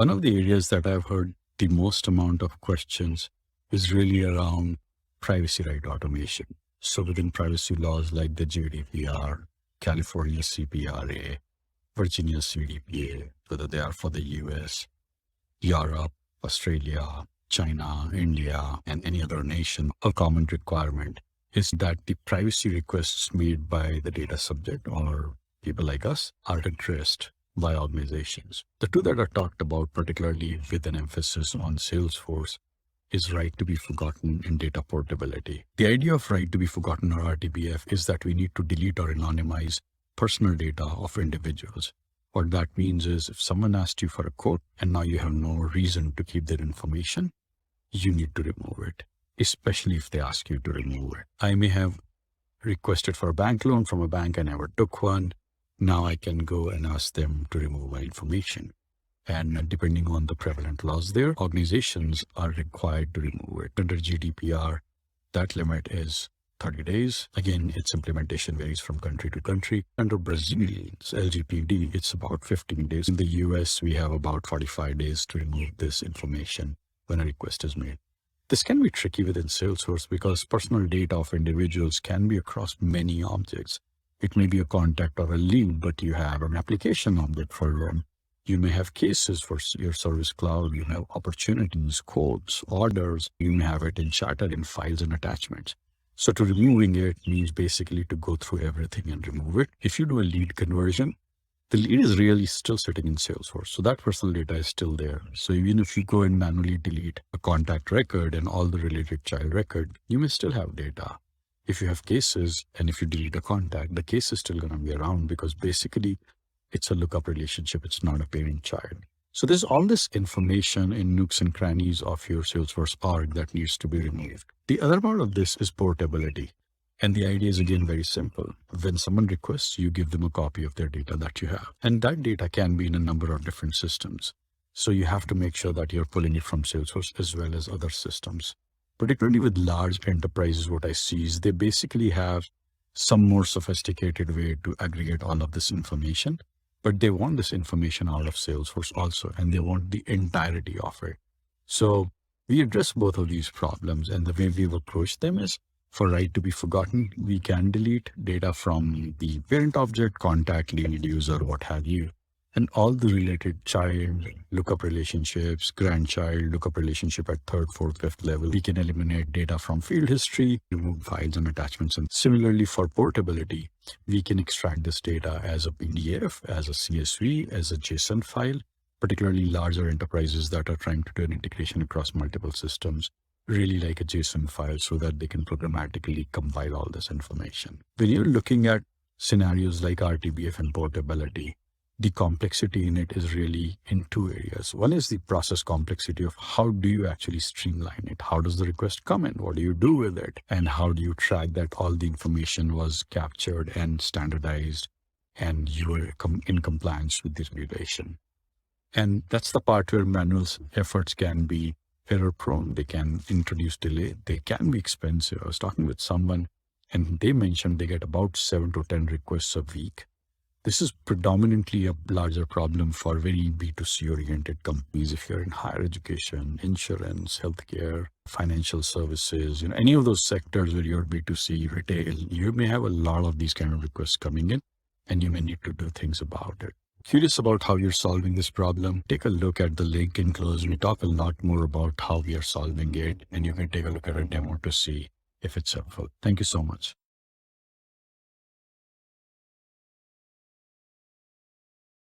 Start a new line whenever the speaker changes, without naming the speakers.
One of the areas that I've heard the most amount of questions is really around privacy right automation. So within privacy laws like the GDPR, California CPRA, Virginia CDPA, whether they are for the US, Europe, Australia, China, India, and any other nation, a common requirement is that the privacy requests made by the data subject or people like us are addressed by organizations. The two that are talked about, particularly with an emphasis on Salesforce, is right to be forgotten and data portability. The idea of right to be forgotten or RTBF is that we need to delete or anonymize personal data of individuals. What that means is if someone asked you for a quote and now you have no reason to keep their information, you need to remove it, especially if they ask you to remove it. I may have requested for a bank loan from a bank. I never took one. Now I can go and ask them to remove my information. And depending on the prevalent laws there, organizations are required to remove it. Under GDPR, that limit is 30 days. Again, its implementation varies from country to country. Under Brazil's LGPD, it's about 15 days. In the US, we have about 45 days to remove this information when a request is made. This can be tricky within Salesforce because personal data of individuals can be across many objects. It may be a contact or a lead, but you have an application object for them. You may have cases for your Service Cloud. You have opportunities, quotes, orders. You may have it in Charter, in files and attachments. So to removing it means basically to go through everything and remove it. If you do a lead conversion, the lead is really still sitting in Salesforce. So that personal data is still there. So even if you go and manually delete a contact record and all the related child record, you may still have data. If you have cases and if you delete a contact, the case is still going to be around because basically it's a lookup relationship. It's not a parent child. So there's all this information in nooks and crannies of your Salesforce org that needs to be removed. The other part of this is portability. And the idea is again very simple. When someone requests, you give them a copy of their data that you have. And that data can be in a number of different systems. So you have to make sure that you're pulling it from Salesforce as well as other systems. Particularly with large enterprises, what I see is they basically have some more sophisticated way to aggregate all of this information, but they want this information out of Salesforce also, and they want the entirety of it. So we address both of these problems, and the way we've approached them is for right to be forgotten, we can delete data from the parent object, contact, lead, user, what have you. And all the related child, lookup relationships, grandchild, lookup relationship at third, fourth, fifth level. We can eliminate data from field history, remove files and attachments. And similarly for portability, we can extract this data as a PDF, as a CSV, as a JSON file, particularly larger enterprises that are trying to do an integration across multiple systems, really like a JSON file so that they can programmatically compile all this information. When you're looking at scenarios like RTBF and portability, the complexity in it is really in two areas. One is the process complexity of how do you actually streamline it? How does the request come in? What do you do with it? And how do you track that all the information was captured and standardized and you were in compliance with the regulation? And that's the part where manual efforts can be error prone. They can introduce delay. They can be expensive. I was talking with someone and they mentioned they get about 7 to 10 requests a week. This is predominantly a larger problem for very B2C oriented companies. If you're in higher education, insurance, healthcare, financial services, any of those sectors where you're B2C, retail, you may have a lot of these kind of requests coming in and you may need to do things about it. Curious about how you're solving this problem? Take a look at the link enclosed. We talk a lot more about how we are solving it, and you can take a look at a demo to see if it's helpful. Thank you so much.